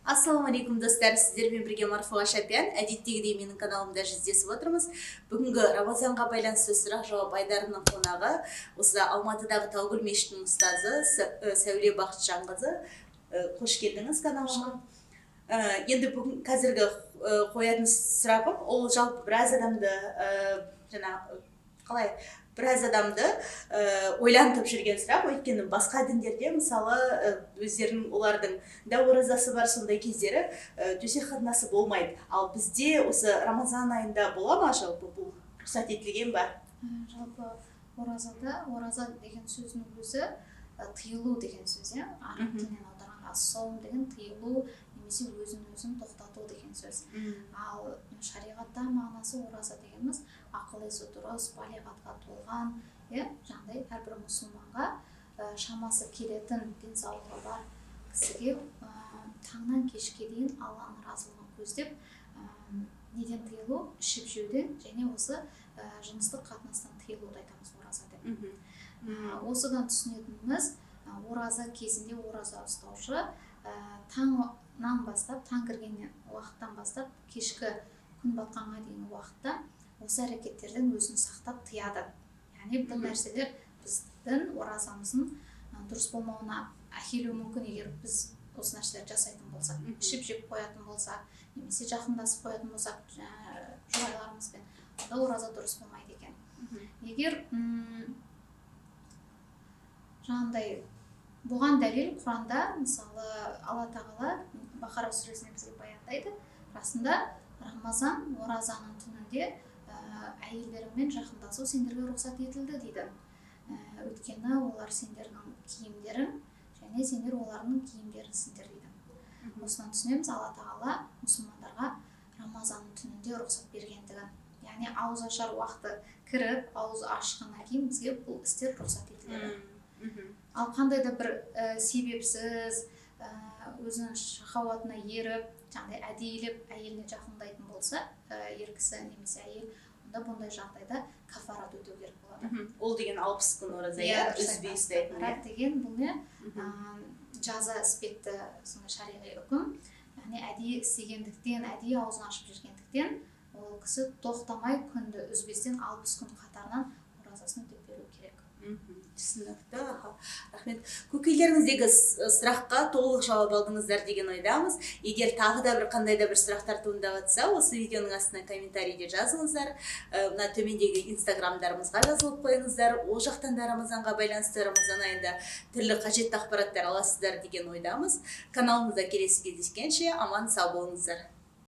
Ассалаумағалейкум достар, сіздермен бірге Марфуға Шапян. Әдеттегідей менің каналымда жүздесіп отырмыз. Бүгінгі Рамазанға байланысты сұрақ жауап айдарының қонағы осы Алматыдағы Таугүл мешітінің ұстазы Сәуле Бақытжанқызы. Қош келдіңіз каналыма. Енді бүгін қазіргі қоятын сұрағым, ол жалпы біраз адамды ойлантып жүрген сұрақ. Өйткені басқа діндерде мысалы өздерінің олардың да оразасы бар, сондай кездері төсек қатынасы болмайды. Ал бізде осы Рамазан айында бола ма, жалпы бұл рұқсат етілген ба? Жалпы ораза деген сөздің өзі тыйылу деген сөз, араб тілінен аударғанда ас-саум деген тыйылу немесе өзін тоқтату деген сөз. Ал шариғатта мағынасы ораза дегеніміз ақыл есі дұрыс, балиғатқа толған, жаңағыдай әрбір мұсылманға шамасы келетін денсаулығы бар кісіге таңнан кешке дейін Алланың разылығын көздеп неден тыйылу, ішіп жеуден және осы жыныстық қатынастан тыйылуды айтамыз ораза деп. Осыдан түсінетініміз, ораза кезінде ораза ұстаушы таңнан бастап, таң кірген уақыттан бастап кешкі күн батқанға дейін уақытта осы әрекеттерден өзін сақтап тыяды. Яғни бұл нәрселер біздің оразамыздың дұрыс болмауына әкелуі мүмкін, егер біз осы нәрселерді жасайтын болсақ, ішіп жеп қоятын болсақ, немесе жақындасып қоятын болсақ жұбайларымызбен, онда ораза дұрыс болмайды екен. Егер жаңағыдай бұған дәлел Құранда, мысалы Алла тағала Бақара сүресінде бізге баяндайды, расында Рамазан оразаның түнінде әйелдеріңмен жақындасу сендерге рұқсат етілді дейді. Өйткені олар сендердің киімдерің және сендер олардың киімдерісіңдер дейді. Осыдан түсінеміз, Алла тағала мұсылмандарға Рамазанның түнінде рұқсат бергендігін. Яғни ауыз ашар уақыты кіріп, ауыз ашқаннан кейін бізге бұл істер рұқсат етіледі. Ал қандай да бір себепсіз өзінің шахауатына еріп, жаңағыдай әдейілеп әйеліне жақындайтын болса, ер кісі немесе әйел, онда бұндай жағдайда кафарат өтеу керек болады. Ол деген 60 күн ораза, үзбей ұстайтын. Кафарат деген бұл жаза іспетті шариғи үкім. Яғни әдейі істегендіктен, әдейі аузын ашып жүргендіктен, ол кісі тоқтамай күнді үзбестен 60 күн қатарынан оразасын өтеп беру керек. Түсінікті. Рахмет. Көкейлеріңіздегі сұраққа толық жауап алдыңыздар деген ойдамыз. Егер тағы да бір қандай да бір сұрақтар туындап жатса, осы видеоның астына комментарийде жазыңыздар. Мына төмендегі инстаграмдарымызға жазылып қойыңыздар. Ол жақтан да Рамазанға байланысты, Рамазан айында түрлі қажетті ақпараттар аласыздар деген ойдамыз. Каналымызда келесі кездескенше аман сау болыңыздар.